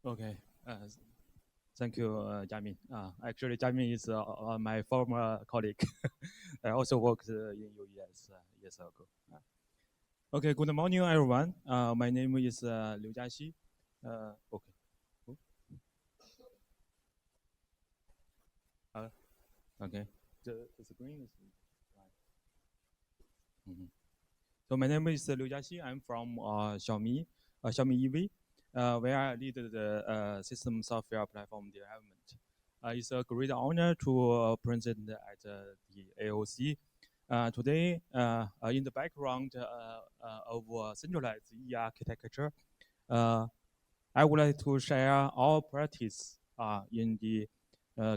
Okay. Thank you, Jiamin. Actually, Jiamin is my former colleague. I also worked in UES years ago. Okay. Good morning, everyone. My name is Liu Jiaxi. Okay. Uh, okay. The screen is right. Mhm. So my name is Liu Jiaxi. I'm from Xiaomi EV, where I lead the system software platform development. It's a great honor to present at the AOC. Today, in the background of centralized E architecture, uh, I would like to share our practice in the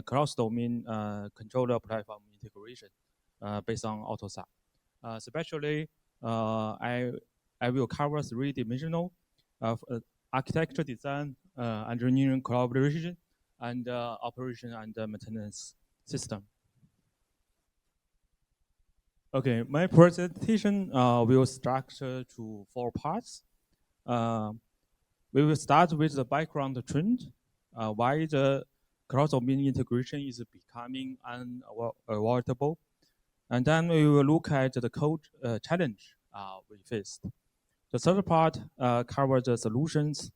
cross-domain controller platform integration based on AutoSAR. Especially, I will cover three-dimensional architecture design, engineering collaboration, and operation and maintenance system. Okay, my presentation will structure to 4 parts. We will start with the background trend, why the cross-domain integration is becoming unavoidable. And then we will look at the code challenge we faced. The third part covers the solutions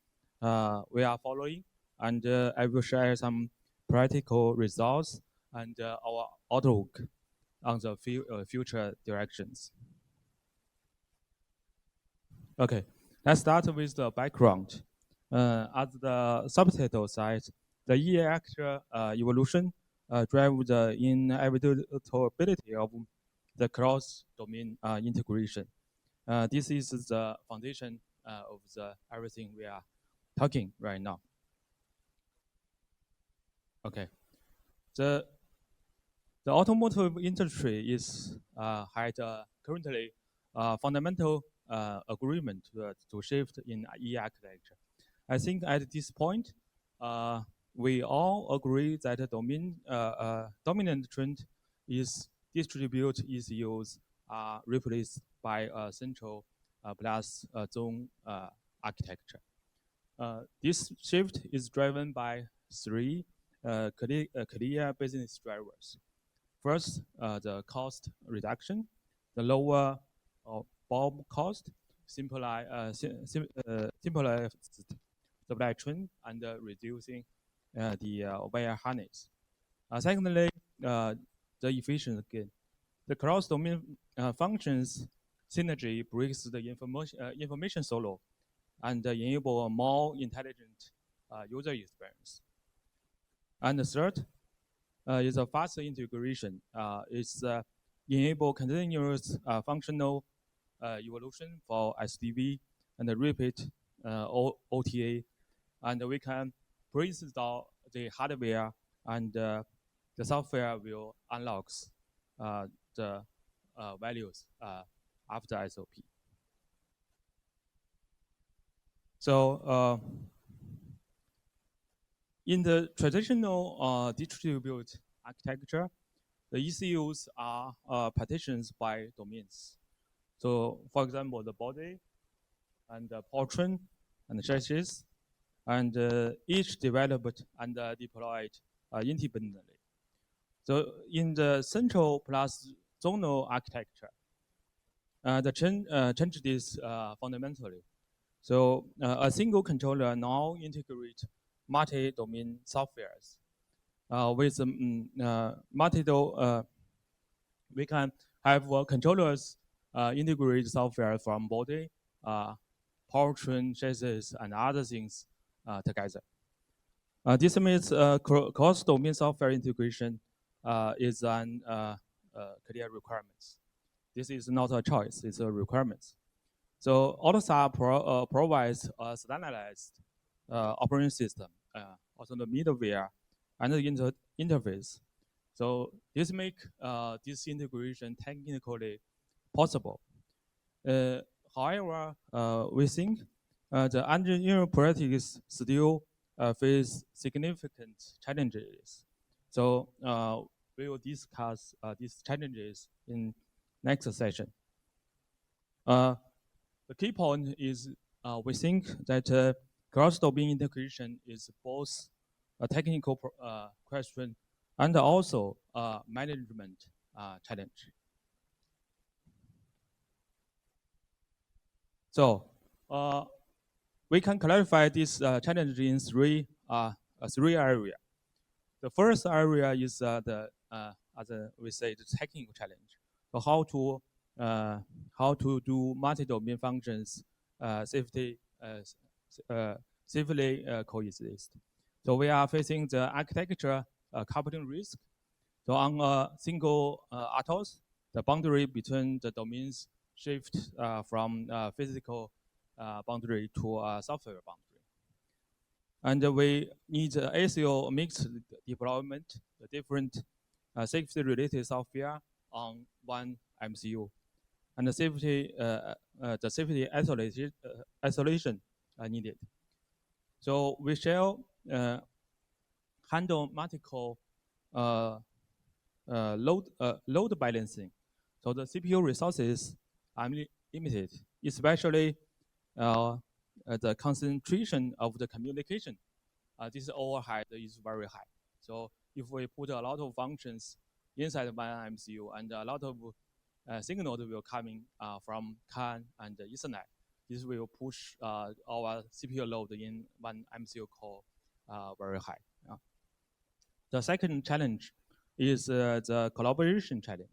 we are following, and I will share some practical results and our outlook on the future directions. Okay, let's start with the background. At the subtitle side, the e-actor evolution drives the inevitability of the cross-domain integration. This is the foundation of the everything we are talking right now. Okay, the automotive industry is had currently fundamental agreement to shift in e-architecture. I think at this point, we all agree that the dominant trend is distribute ECUs are replaced by a central plus zone architecture. This shift is driven by three clear business drivers. First, the cost reduction, the lower BOM cost, simplified supply chain, and reducing the wire harness. Secondly, the efficient gain. The cross-domain functions synergy breaks the information silo and enable a more intelligent user experience. And the third is a faster integration. It's enable continuous functional evolution for SDV and repeat OTA, and we can pre-install the hardware, and the software will unlock the values after SOP. So in the traditional distributed architecture, the ECUs are partitions by domains. So for example, the body and the powertrain and the chassis, and each developed and deployed independently. So in the central plus zonal architecture, the change is fundamentally. So a single controller now integrates multi-domain softwares. With multi-domain, we can have controllers integrate software from body, powertrain, chassis, and other things together. This means cross-domain software integration is an clear requirement. This is not a choice, it's a requirement. So AutoSAR provides a standardized operating system, also the middleware and the interface. So this makes this integration technically possible. However, we think the engineering practice still face significant challenges. So we will discuss these challenges in next session. The key point is we think that cross-domain integration is both a technical question and also a management challenge. So we can clarify this challenge in three areas. The first area is as we say, the technical challenge. So how to do multi-domain functions safely coexist. So we are facing the architecture coupling risk. So on a single RTOS, the boundary between the domains shift from physical boundary to a software boundary. And we need ACO mixed deployment, the different safety-related software on one MCU, and the safety isolation needed. So we shall handle multiple load balancing. So the CPU resources are limited, especially the concentration of the communication. This overhead is very high. So if we put a lot of functions inside one MCU and a lot of signals will coming from CAN and Ethernet, this will push our CPU load in one MCU core very high. The second challenge is the collaboration challenge.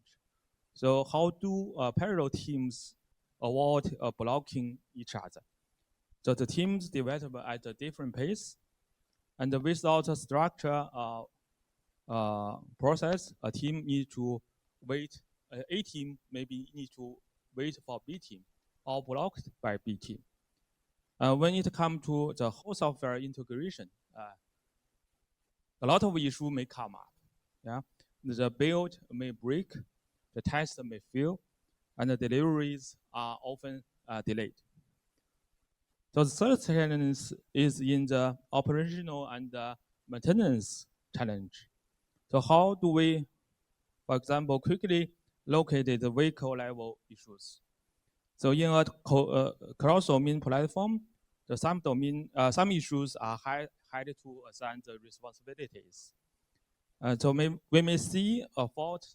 So how do parallel teams avoid blocking each other? So the teams develop at a different pace, and without a structure process, a team needs to wait. A team maybe need to wait for B team, or blocked by B team. When it comes to the whole software integration, a lot of issues may come up. Yeah, the build may break, the test may fail, and the deliveries are often delayed. So the third challenge is in the operational and maintenance challenge. So how do we, for example, quickly locate the vehicle level issues? So in a cross-domain platform, some issues are hard to assign the responsibilities. So we may see a fault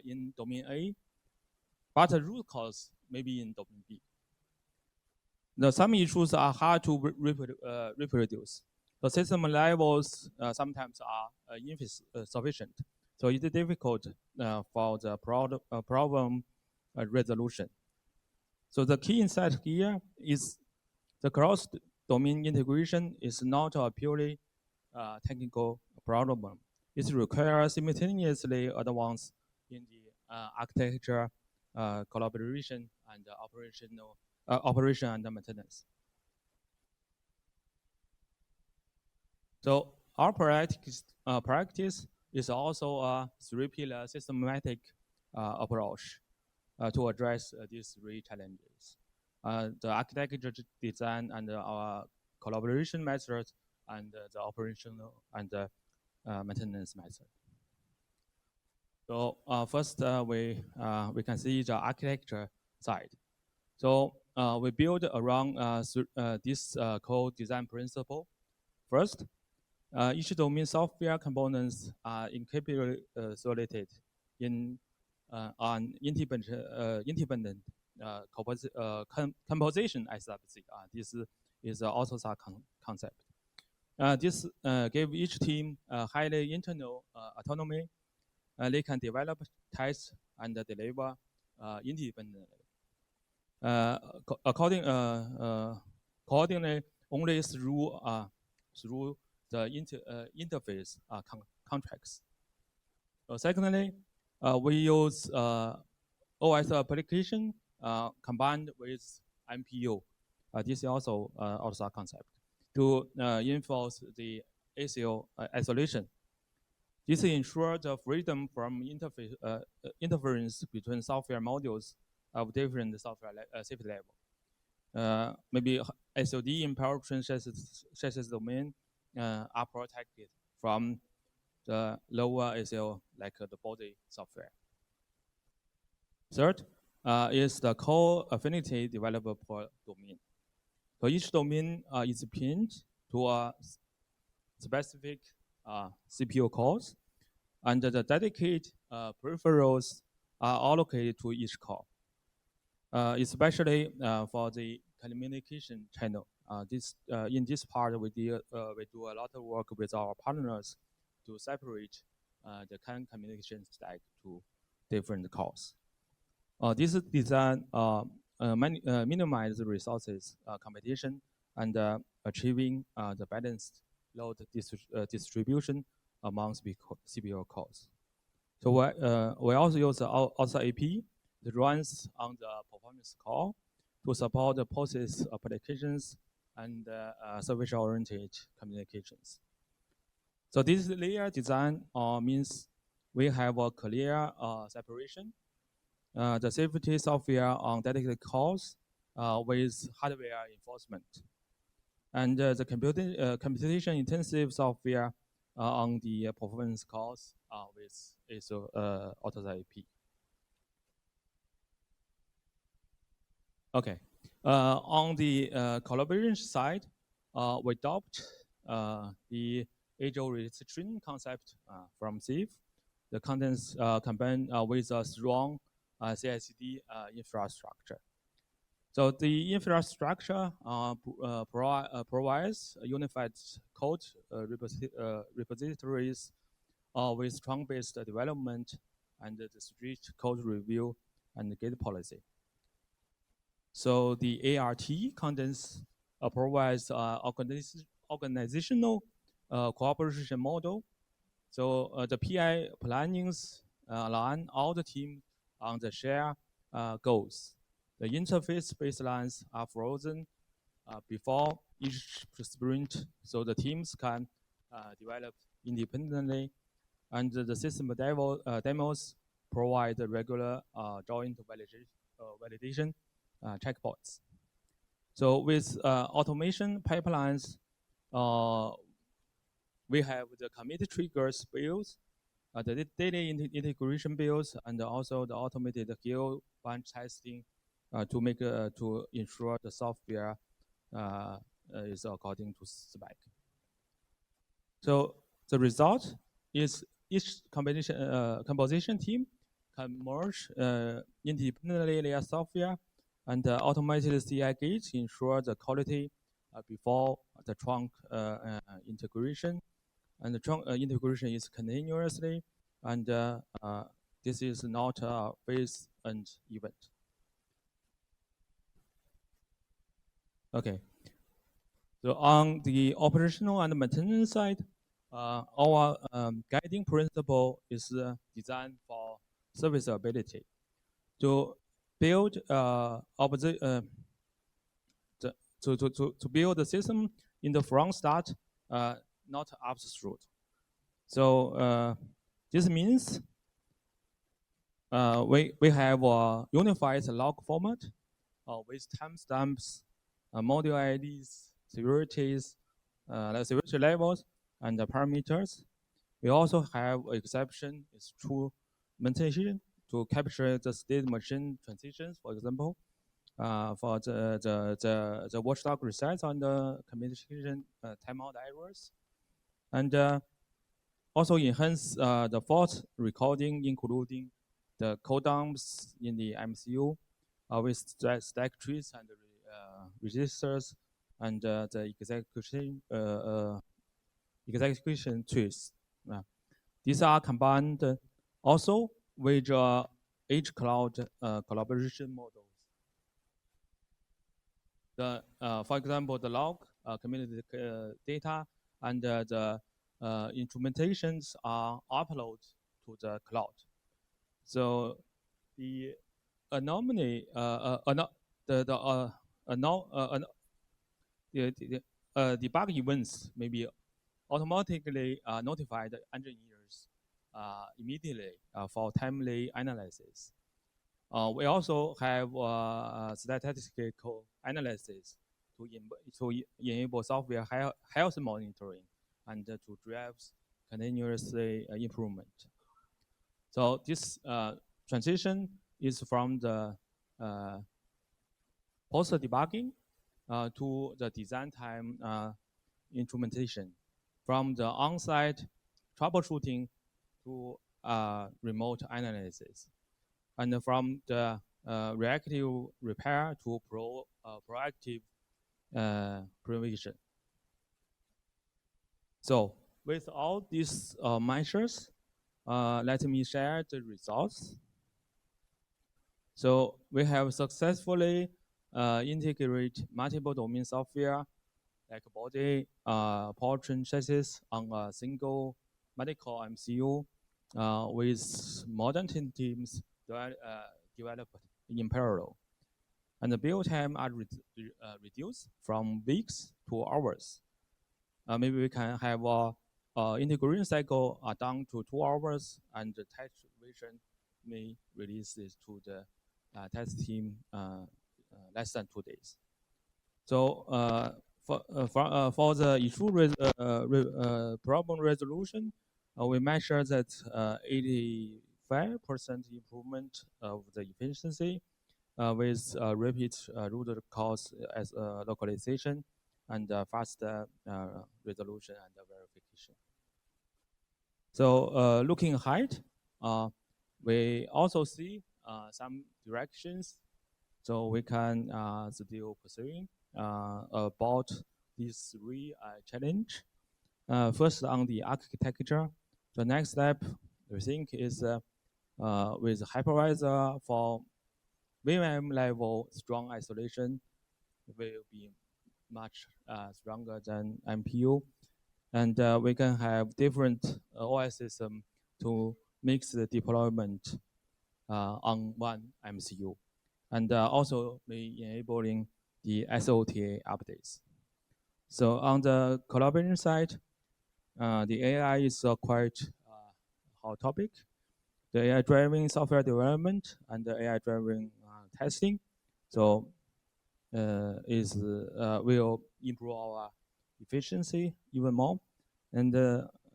in domain A, but the root cause may be in domain B. Some issues are hard to reproduce. The system levels sometimes are insufficient, so it's difficult for the problem resolution. So the key insight here is the cross-domain integration is not a purely technical problem. It requires simultaneously advance in the architecture, collaboration, and operation and maintenance. So our practice is also a three-pillar systematic approach to address these three challenges. The architecture design and our collaboration methods and the operational and maintenance method. So first, we can see the architecture side. So we build around this core design principle. First, each domain software components are encapsulated in an independent composition SFC. This is also a concept. This gave each team highly internal autonomy. They can develop, test, and deliver independently. Coordinate only through the interface contracts. Secondly, we use OS application combined with MPU. This is also a concept to enforce the ACO isolation. This ensures the freedom from interference between software modules of different software safety level. Maybe SOD in powertrain chassis domain are protected from the lower ACO, like the body software. Third is the core affinity developer per domain. So each domain is pinned to a specific CPU cores, and the dedicated peripherals are allocated to each core, especially for the communication channel. In this part, we do a lot of work with our partners to separate the communication stack to different cores. This design minimizes resources competition and achieving the balanced load distribution among CPU cores. So we also use AOC AP that runs on the performance core to support the POSIX applications and service-oriented communications. So this layer design means we have a clear separation. The safety software on dedicated cores with hardware enforcement. And the computation-intensive software on the performance cores with AOC AP. Okay. On the collaboration side, we adopt the age-old restriction concept from SIF. The contents combined with a strong CI/CD infrastructure. So the infrastructure provides unified code repositories with strong-based development and the strict code review and gate policy. So the ART contents provides organizational cooperation model. So the PI plannings align all the team on the shared goals. The interface baselines are frozen before each sprint, so the teams can develop independently, and the system demos provide regular joint validation checkpoints. So with automation pipelines, we have the commit triggers builds, the daily integration builds, and also the automated GL bunch testing to ensure the software is according to spec. So the result is each composition team can merge independently their software and automated CI gates ensure the quality before the trunk integration. And the trunk integration is continuously, and this is not a phase end event. Okay. So on the operational and maintenance side, our guiding principle is designed for serviceability. To build to build the system in the front start, not upstream. So this means we have a unified log format with timestamps, module IDs, severities, severity levels, and the parameters. We also have exception is true mentation to capture the state machine transitions, for example, for the watchdog resets on the communication timeout errors, and also enhance the fault recording, including the codedowns in the MCU with stack trees and registers and the execution trees. These are combined also with edge cloud collaboration models. For example, the log, community data, and the instrumentations are uploaded to the cloud. So the anomaly, the bug events may be automatically notified engineers immediately for timely analysis. We also have statistical analysis to enable software health monitoring and to drive continuously improvement. So this transition is from the post debugging to the design time instrumentation, from the on-site troubleshooting to remote analysis, and from the reactive repair to proactive prevention. So with all these measures, let me share the results. So we have successfully integrated multiple domain software like body, powertrain chassis on a single medical MCU with modern teams developed in parallel. And the build time are reduced from weeks to hours. Maybe we can have integration cycle down to 2 hours, and the test version may release this to the test team less than 2 days. So for the issue problem resolution, we measure that 85% improvement of the efficiency with rapid root cause as localization and faster resolution and verification. So looking ahead, we also see some directions, so we can still pursuing about these 3 challenges. First, on the architecture, the next step we think is with hypervisor for VM level strong isolation will be much stronger than MPU, and we can have different OS system to mix the deployment on one MCU, and also enabling the SOTA updates. So on the collaboration side, the AI is a quite hot topic. The AI-driven software development and the AI-driven testing, so will improve our efficiency even more. And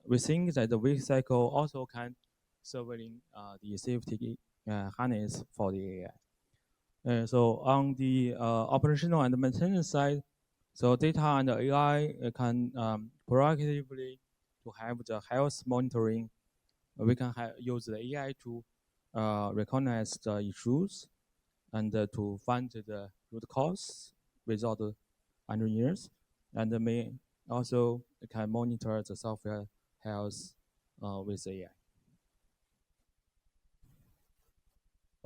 we think that the week cycle also can serving the safety harness for the AI. So on the operational and maintenance side, so data and AI can proactively to have the health monitoring. We can use the AI to recognize the issues and to find the root cause without the engineers, and may also can monitor the software health with AI.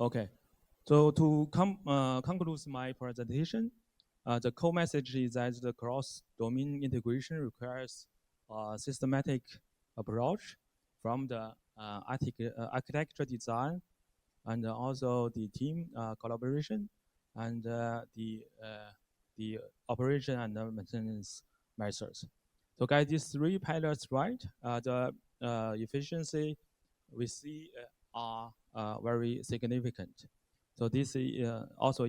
Okay, so to conclude my presentation, the core message is that the cross-domain integration requires a systematic approach from the architecture design, and also the team collaboration, and the operation and the maintenance measures. So guys, these 3 pillars, right? The efficiency we see are very significant. So this is also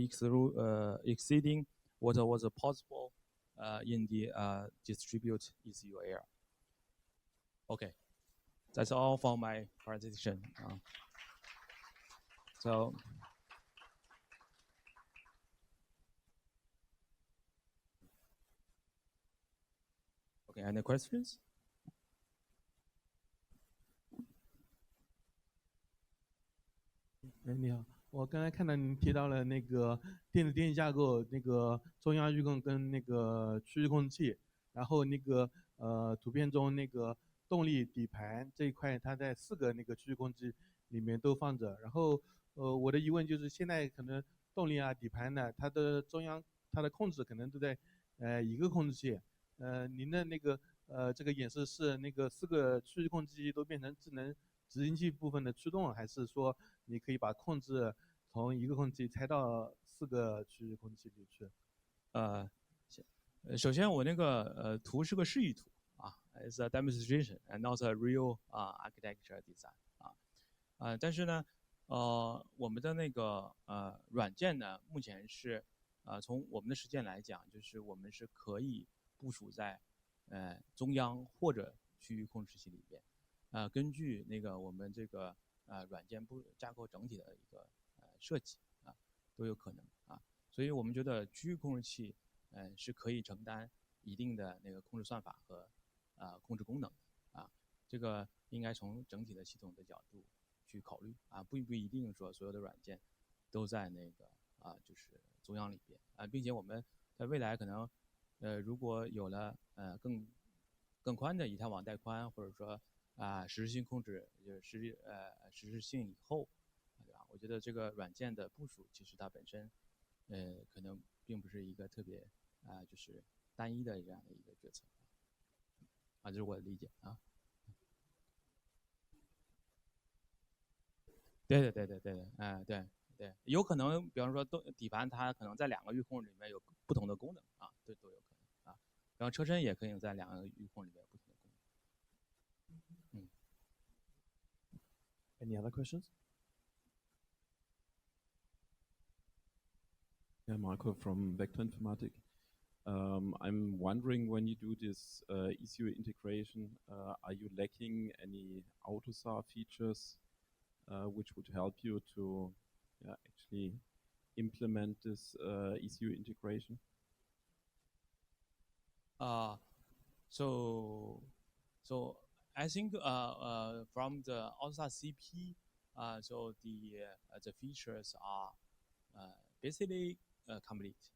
exceeding what was possible in the distributed ECU era. Okay, that's all for my presentation. So. Okay, any questions?你好，我刚才看到您提到了那个电子电气架构，那个中央预控跟那个区域控制器，然后那个图片中那个动力底盘这一块，它在4个那个区域控制器里面都放着。然后我的疑问就是，现在可能动力啊、底盘呢，它的中央它的控制可能都在1个控制器。您的那个这个演示是那个4个区域控制器都变成智能执行器部分的驱动，还是说你可以把控制从1个控制器拆到4个区域控制器里去？首先我那个图是个示意图啊 ，is a demonstration and not a real architecture design 但是呢，我们的那个软件呢，目前是从我们的实践来讲，就是我们是可以部署在中央或者区域控制器里边，根据那个我们这个软件架构整体的一个设计都有可能所以我们觉得区域控制器是可以承担一定的那个控制算法和控制功能啊，这个应该从整体的系统的角度去考虑啊，不一定说所有的软件都在那个就是中央里边啊，并且我们在未来可能如果有了更宽的以太网带宽，或者说实时性控制，就是实时性以后，对吧？我觉得这个软件的部署其实它本身可能并不是一个特别就是单一的这样的一个决策啊，这是我的理解啊。对，对，有可能，比方说底盘它可能在2个域控里面有不同的功能啊，都有可能啊。然后车身也可以在2个域控里面有不同的功能。Any other questions? Yeah, Marco from Vector Informatik. I'm wondering, when you do this ECU integration, are you lacking any AutoSAR features which would help you to actually implement this ECU integration? So I think from the AOC CP, so the features are basically complete.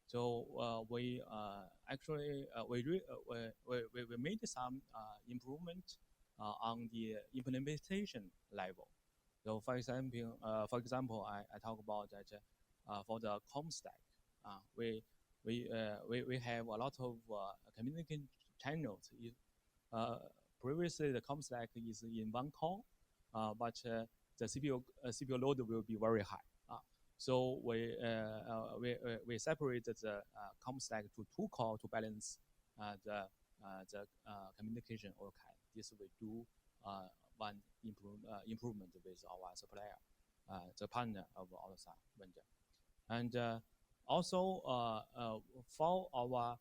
So we actually we made some improvement on the implementation level. So for example, I talk about that for the COM stack, we have a lot of communication channels. Previously, the COM stack is in one core, but the CPU load will be very high. So we separated the COM stack to 2 core to balance the communication. Okay, this we do one improvement with our supplier, the partner of our vendor, and also for our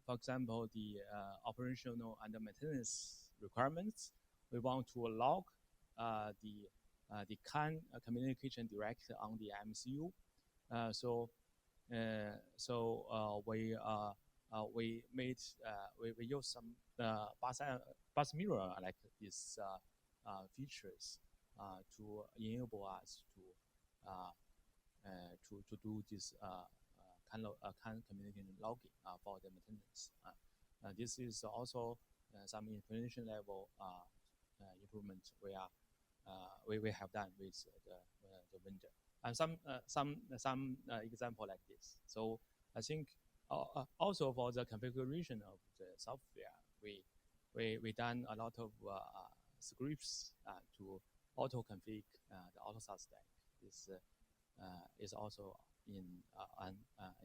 for example the operational and maintenance requirements, we want to log the CAN communication direct on the MCU. So we use some bus mirror like these features to enable us to do this CAN communication logging for the maintenance. This is also some information level improvement we have done with the vendor, and some example like this. So I think also for the configuration of the software, we done a lot of scripts to auto config the AutoSAR stack. This is also in an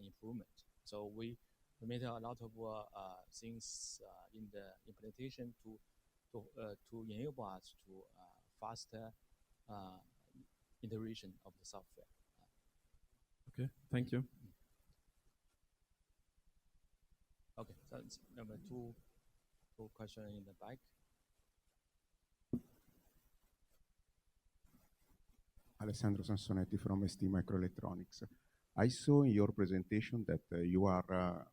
improvement. So we made a lot of things in the implementation to enable us to faster iteration of the software. Okay, thank you. Okay, that's number two question in the back. Alessandro Sansonetti from ST Microelectronics. I saw in your presentation that you are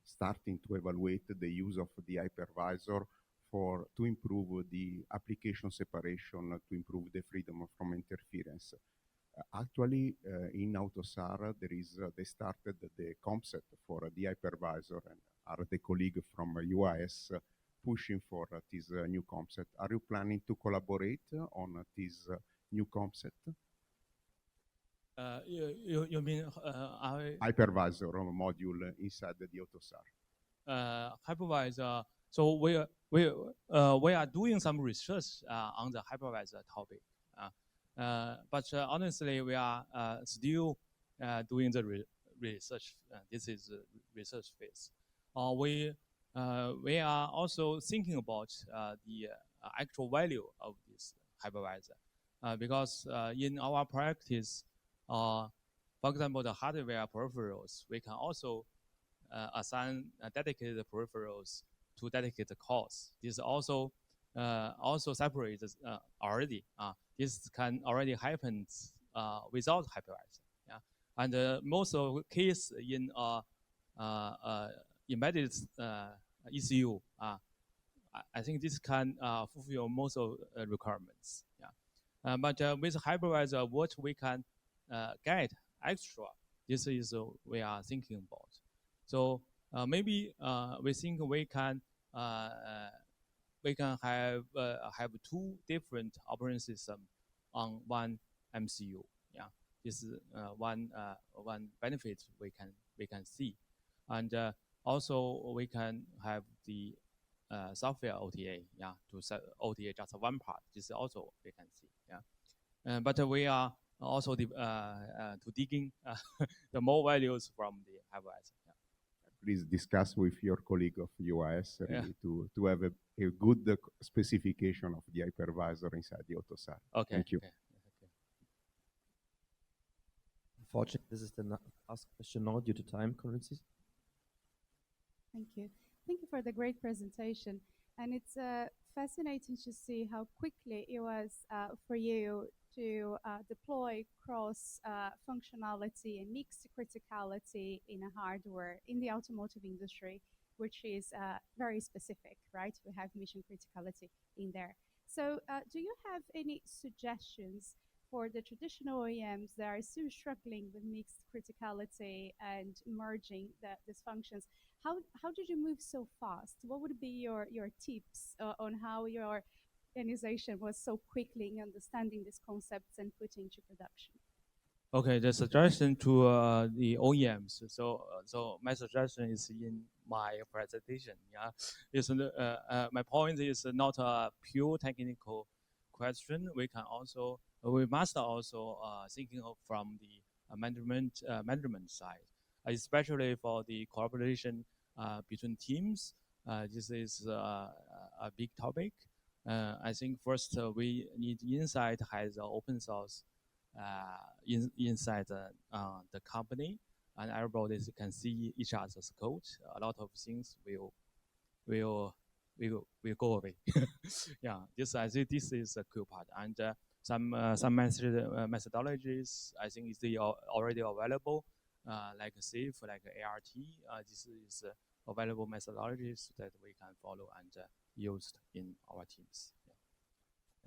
starting to evaluate the use of the hypervisor to improve the application separation, to improve the freedom from interference. Actually, in AutoSAR, they started the concept for the hypervisor, and are the colleague from UAS pushing for this new concept. Are you planning to collaborate on this new concept? You mean hypervisor module inside the AutoSAR? Hypervisor. So we are doing some research on the hypervisor topic. But honestly, we are still doing the research. This is research phase. We are also thinking about the actual value of this hypervisor, because in our practice, for example, the hardware peripherals, we can also assign dedicated peripherals to dedicated cores. This also separates already. This can already happen without hypervisor. Yeah, and most of the case in embedded ECU. I think this can fulfill most of requirements. Yeah. But with hypervisor, what we can get extra, this is we are thinking about. So maybe we think we can have two different operating systems on one MCU. Yeah, this is one benefit we can see, and also we can have the software OTA. Yeah, to set OTA just one part. This is also we can see. Yeah, but we are also to digging the more values from the hypervisor. Yeah. Please discuss with your colleague of UIS really Yeah. to have a good specification of the hypervisor inside the AutoSAR. Okay. Thank you. Okay. Unfortunately, this is the last question now due to time conferences. Thank you. Thank you for the great presentation. And it's fascinating to see how quickly it was for you to deploy cross functionality and mixed criticality in a hardware in the automotive industry, which is very specific, right? We have mission criticality in there. So do you have any suggestions for the traditional OEMs that are still struggling with mixed criticality and merging these functions? How did you move so fast? What would be your tips on how your organization was so quickly in understanding these concepts and putting into production? Okay, the suggestion to the OEMs. So my suggestion is in my presentation. Yeah, is my point is not a pure technical question. We must also thinking of from the management side, especially for the collaboration between teams. This is a big topic. I think first we need inside has open source inside the company, and everybody can see each other's code. A lot of things will go away. Yeah, I think this is a cool part, and some methodologies I think is already available, like SAFe, like ART. This is available methodologies that we can follow and used in our teams.